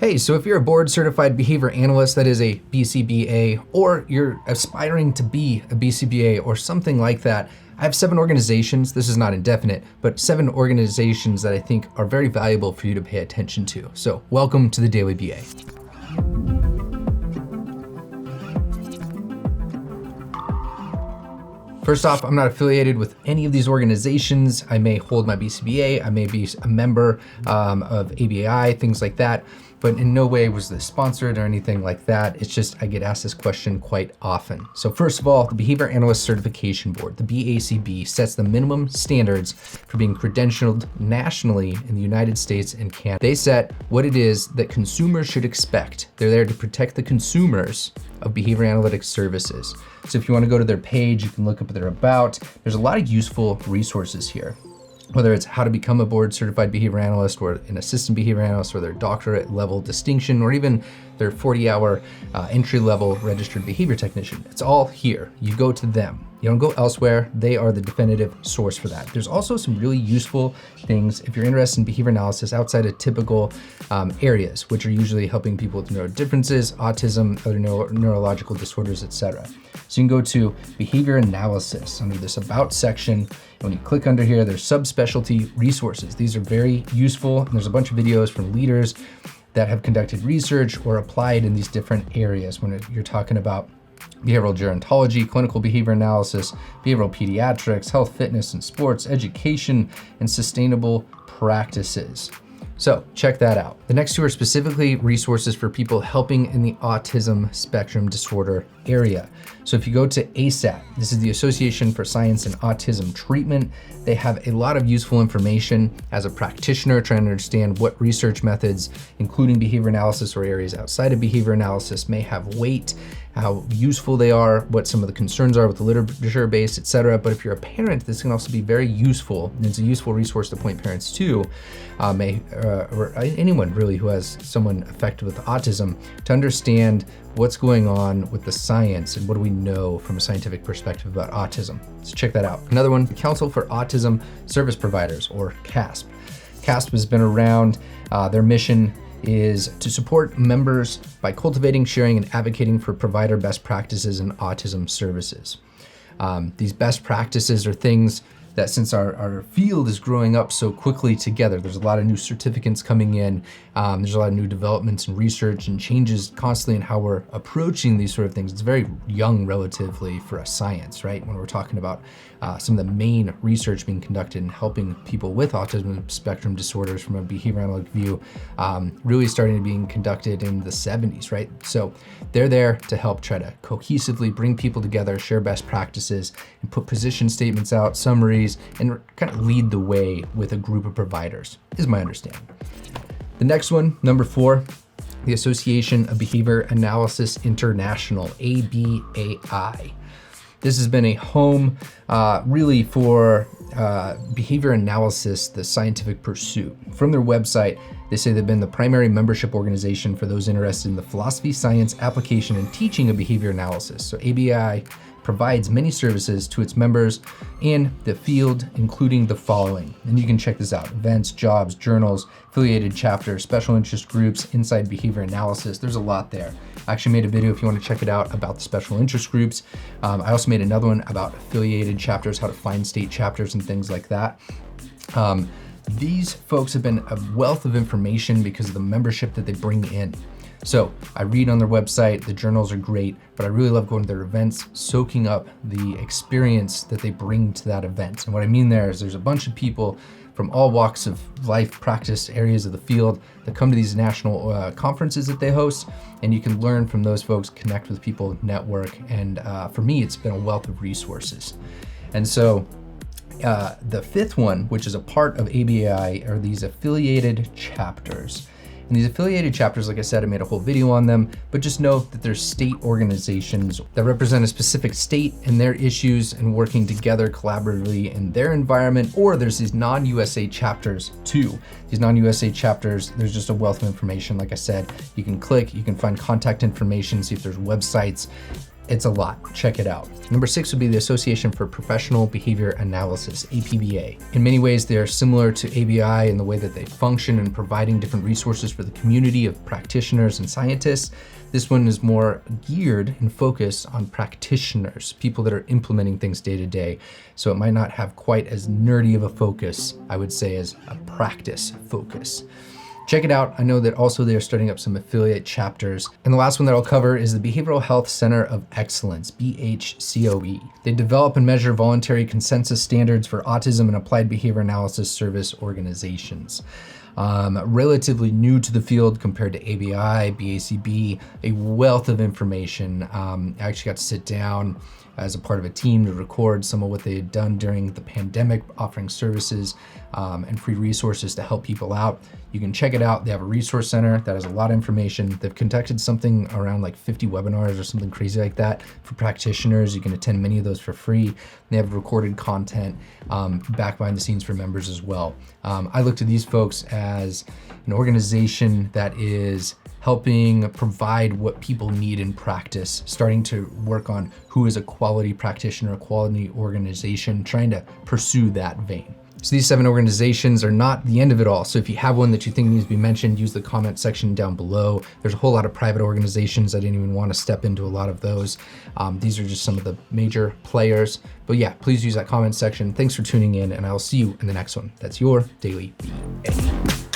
Hey, so if you're a board certified behavior analyst, that is a BCBA, or you're aspiring to be a BCBA or something like that, I have 7 organizations, this is not indefinite, but 7 organizations that I think are very valuable for you to pay attention to. So welcome to the Daily BA. First off, I'm not affiliated with any of these organizations. I may hold my BCBA, I may be a member of ABAI, things like that, but in no way was this sponsored or anything like that. It's just I get asked this question quite often. So first of all, the Behavior Analyst Certification Board, the BACB, sets the minimum standards for being credentialed nationally in the United States and Canada. They set what it is that consumers should expect. They're there to protect the consumers of behavior analytics services. So if you want to go to their page, you can look up their about. There's a lot of useful resources here, whether it's how to become a board certified behavior analyst or an assistant behavior analyst or their doctorate level distinction or even their 40-hour entry level registered behavior technician. It's all here. You go to them. You don't go elsewhere. They are the definitive source for that. There's also some really useful things if you're interested in behavior analysis outside of typical areas, which are usually helping people with neurodifferences, autism, other neurological disorders, etc. So you can go to behavior analysis under this about section. When you click under here, there's subspecialty resources. These are very useful. And there's a bunch of videos from leaders that have conducted research or applied in these different areas when you're talking about behavioral gerontology, clinical behavior analysis, behavioral pediatrics, health, fitness, and sports, education, and sustainable practices. So check that out. The next 2 are specifically resources for people helping in the autism spectrum disorder area. So if you go to ASAT, this is the Association for Science and Autism Treatment. They have a lot of useful information as a practitioner trying to understand what research methods, including behavior analysis or areas outside of behavior analysis, may have weight, how useful they are, what some of the concerns are with the literature base, etc. But if you're a parent, this can also be very useful. And it's a useful resource to point parents to, or anyone really who has someone affected with autism, to understand what's going on with the science and what do we know from a scientific perspective about autism. So check that out. Another one, the Council for Autism Service Providers, or CASP. CASP has been around. Their mission is to support members by cultivating, sharing, and advocating for provider best practices in autism services. These best practices are things that, since our field is growing up so quickly together, there's a lot of new certificates coming in, there's a lot of new developments and research and changes constantly in how we're approaching these sort of things. It's very young relatively for a science, right? When we're talking about some of the main research being conducted and helping people with autism spectrum disorders from a behavior analytic view, really starting to being conducted in the 70s, right? So they're there to help try to cohesively bring people together, share best practices, and put position statements out, summaries, and kind of lead the way with a group of providers, is my understanding. The next one, number 4, the Association of Behavior Analysis International, ABAI. This has been a home really for behavior analysis, the scientific pursuit. From their website, they say they've been the primary membership organization for those interested in the philosophy, science, application, and teaching of behavior analysis. So ABAI provides many services to its members in the field, including the following. And you can check this out: events, jobs, journals, affiliated chapters, special interest groups, inside behavior analysis. There's a lot there. I actually made a video, if you want to check it out, about the special interest groups. I also made another one about affiliated chapters, how to find state chapters and things like that. These folks have been a wealth of information because of the membership that they bring in. So I read on their website, the journals are great, but I really love going to their events, soaking up the experience that they bring to that event. And what I mean there is there's a bunch of people from all walks of life, practice, areas of the field that come to these national conferences that they host, and you can learn from those folks, connect with people, network, and for me, it's been a wealth of resources. And so the 5th one, which is a part of ABAI, are these affiliated chapters. And these affiliated chapters, like I said, I made a whole video on them, but just know that they're state organizations that represent a specific state and their issues and working together collaboratively in their environment. Or there's these non-USA chapters too. These non-USA chapters, there's just a wealth of information. Like I said, you can click, you can find contact information, see if there's websites. It's a lot. Check it out. Number 6 would be the Association for Professional Behavior Analysis, APBA. In many ways, they are similar to ABI in the way that they function in providing different resources for the community of practitioners and scientists. This one is more geared and focused on practitioners, people that are implementing things day to day. So it might not have quite as nerdy of a focus, I would say, as a practice focus. Check it out. I know that also they are starting up some affiliate chapters. And the last one that I'll cover is the Behavioral Health Center of Excellence, BHCOE. They develop and measure voluntary consensus standards for autism and applied behavior analysis service organizations. Relatively new to the field compared to ABI, BACB, a wealth of information. I actually got to sit down as a part of a team to record some of what they had done during the pandemic, offering services and free resources to help people out. You can check it out. They have a resource center that has a lot of information. They've conducted something around like 50 webinars or something crazy like that for practitioners. You can attend many of those for free. They have recorded content back behind the scenes for members as well. I look to these folks as an organization that is helping provide what people need in practice, starting to work on who is a quality practitioner, a quality organization, trying to pursue that vein. So these 7 organizations are not the end of it all. So if you have one that you think needs to be mentioned, use the comment section down below. There's a whole lot of private organizations. I didn't even want to step into a lot of those. These are just some of the major players. But yeah, please use that comment section. Thanks for tuning in, and I'll see you in the next one. That's your Daily BA.